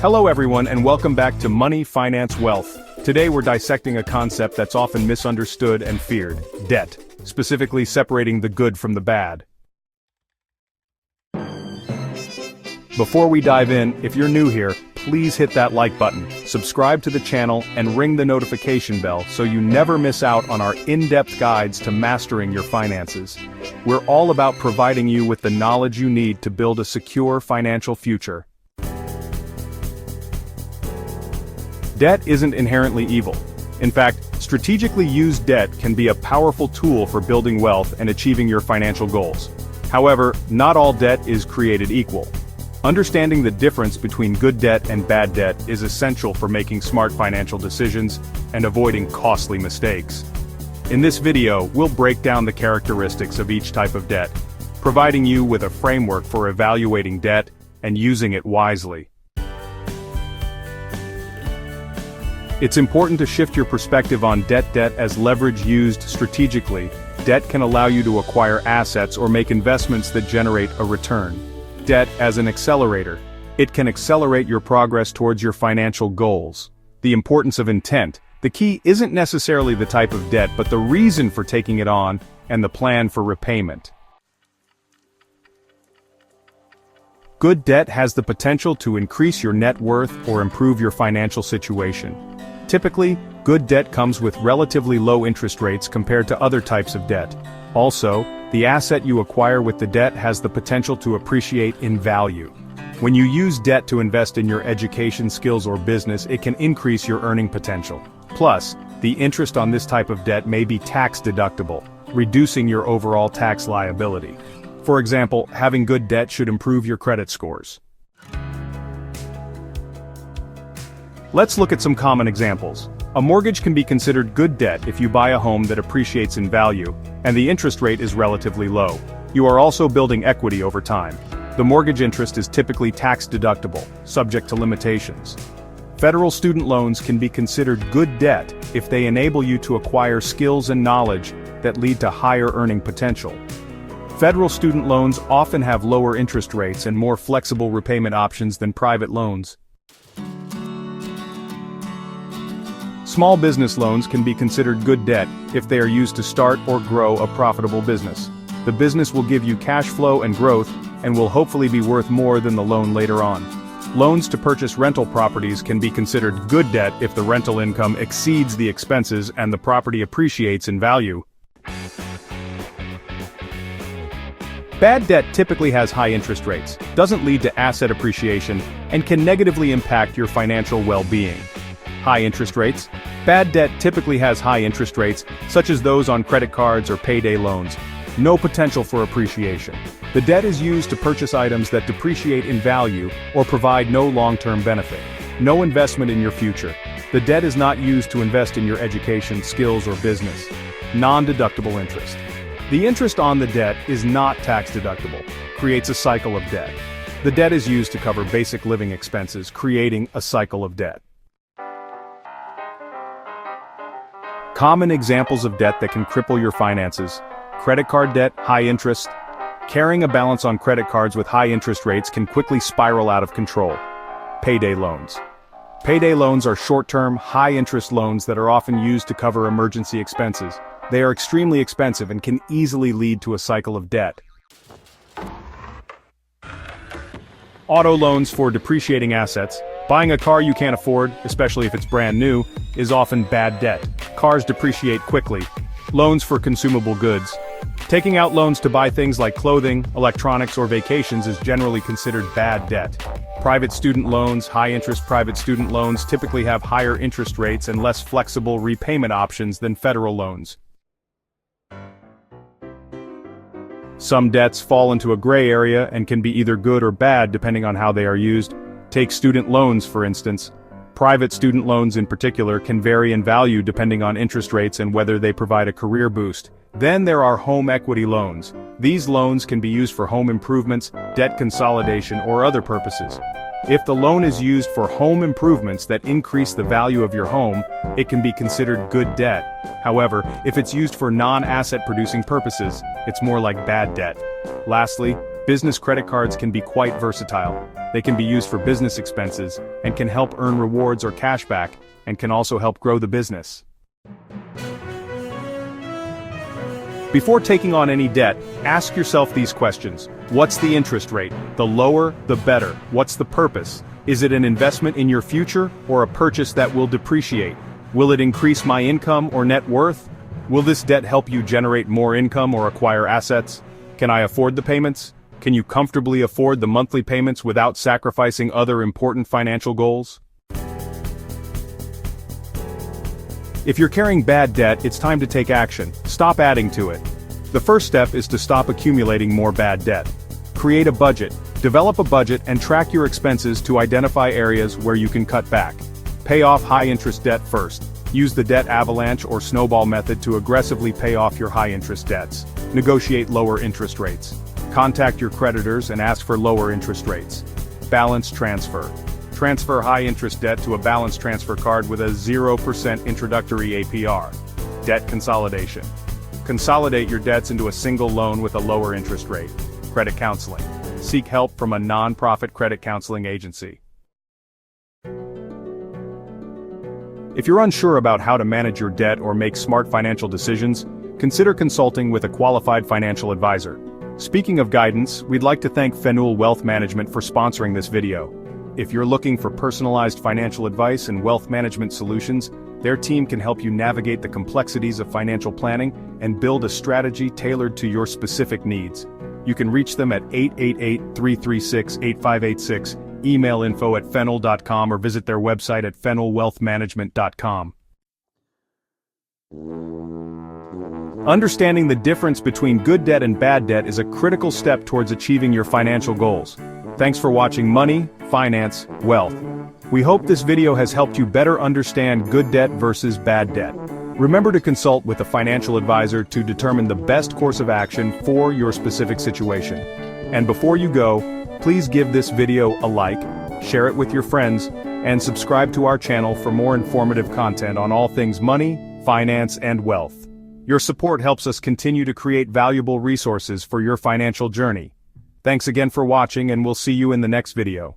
Hello everyone and welcome back to Money, Finance, Wealth. Today we're dissecting a concept that's often misunderstood and feared, debt, specifically separating the good from the bad. Before we dive in, if you're new here, please hit that like button, subscribe to the channel, and ring the notification bell so you never miss out on our in-depth guides to mastering your finances. We're all about providing you with the knowledge you need to build a secure financial future. Debt isn't inherently evil. In fact, strategically used debt can be a powerful tool for building wealth and achieving your financial goals. However, not all debt is created equal. Understanding the difference between good debt and bad debt is essential for making smart financial decisions and avoiding costly mistakes. In this video, we'll break down the characteristics of each type of debt, providing you with a framework for evaluating debt and using it wisely. It's important to shift your perspective on debt as leverage used strategically. Debt can allow you to acquire assets or make investments that generate a return. Debt as an accelerator. It can accelerate your progress towards your financial goals. The importance of intent. The key isn't necessarily the type of debt but the reason for taking it on and the plan for repayment. Good debt has the potential to increase your net worth or improve your financial situation. Typically, good debt comes with relatively low interest rates compared to other types of debt. Also, the asset you acquire with the debt has the potential to appreciate in value. When you use debt to invest in your education, skills, or business, it can increase your earning potential. Plus, the interest on this type of debt may be tax deductible, reducing your overall tax liability. For example, having good debt should improve your credit scores. Let's look at some common examples. A mortgage can be considered good debt if you buy a home that appreciates in value, and the interest rate is relatively low. You are also building equity over time. The mortgage interest is typically tax deductible, subject to limitations. Federal student loans can be considered good debt if they enable you to acquire skills and knowledge that lead to higher earning potential. Federal student loans often have lower interest rates and more flexible repayment options than private loans. Small business loans can be considered good debt if they are used to start or grow a profitable business. The business will give you cash flow and growth and will hopefully be worth more than the loan later on. Loans to purchase rental properties can be considered good debt if the rental income exceeds the expenses and the property appreciates in value. Bad debt typically has high interest rates, doesn't lead to asset appreciation, and can negatively impact your financial well-being. High interest rates. Bad debt typically has high interest rates, such as those on credit cards or payday loans. No potential for appreciation. The debt is used to purchase items that depreciate in value or provide no long-term benefit. No investment in your future. The debt is not used to invest in your education, skills, or business. Non-deductible interest. The interest on the debt is not tax deductible, creates a cycle of debt. The debt is used to cover basic living expenses, creating a cycle of debt. Common examples of debt that can cripple your finances. Credit card debt, high interest. Carrying a balance on credit cards with high interest rates can quickly spiral out of control. Payday loans. Payday loans are short-term, high-interest loans that are often used to cover emergency expenses. They are extremely expensive and can easily lead to a cycle of debt. Auto loans for depreciating assets. Buying a car you can't afford, especially if it's brand new, is often bad debt. Cars depreciate quickly. Loans for consumable goods. Taking out loans to buy things like clothing, electronics, or vacations is generally considered bad debt. Private student loans. High-interest private student loans typically have higher interest rates and less flexible repayment options than federal loans. Some debts fall into a gray area and can be either good or bad depending on how they are used. Take student loans, for instance. Private student loans in particular can vary in value depending on interest rates and whether they provide a career boost. Then there are home equity loans. These loans can be used for home improvements, debt consolidation, or other purposes. If the loan is used for home improvements that increase the value of your home, it can be considered good debt. However, if it's used for non-asset producing purposes, it's more like bad debt. Lastly, Business credit cards can be quite versatile. They can be used for business expenses, and can help earn rewards or cashback, and can also help grow the business. Before taking on any debt, ask yourself these questions. What's the interest rate? The lower, the better. What's the purpose? Is it an investment in your future, or a purchase that will depreciate? Will it increase my income or net worth? Will this debt help you generate more income or acquire assets? Can I afford the payments? Can you comfortably afford the monthly payments without sacrificing other important financial goals? If you're carrying bad debt, it's time to take action. Stop adding to it. The first step is to stop accumulating more bad debt. Create a budget. Develop a budget and track your expenses to identify areas where you can cut back. Pay off high-interest debt first. Use the debt avalanche or snowball method to aggressively pay off your high-interest debts. Negotiate lower interest rates. Contact your creditors and ask for lower interest rates. Balance transfer. Transfer high-interest debt to a balance transfer card with a 0% introductory APR. Debt consolidation. Consolidate your debts into a single loan with a lower interest rate. Credit counseling. Seek help from a non-profit credit counseling agency. If you're unsure about how to manage your debt or make smart financial decisions, consider consulting with a qualified financial advisor. Speaking of guidance, we'd like to thank Fenul Wealth Management for sponsoring this video. If you're looking for personalized financial advice and wealth management solutions, their team can help you navigate the complexities of financial planning and build a strategy tailored to your specific needs. You can reach them at 888-336-8586, email info@fenul.com, or visit their website at fenulwealthmanagement.com. Understanding the difference between good debt and bad debt is a critical step towards achieving your financial goals. Thanks for watching Money, Finance, Wealth. We hope this video has helped you better understand good debt versus bad debt. Remember to consult with a financial advisor to determine the best course of action for your specific situation. And before you go, please give this video a like, share it with your friends, and subscribe to our channel for more informative content on all things money, finance, and wealth. Your support helps us continue to create valuable resources for your financial journey. Thanks again for watching, and we'll see you in the next video.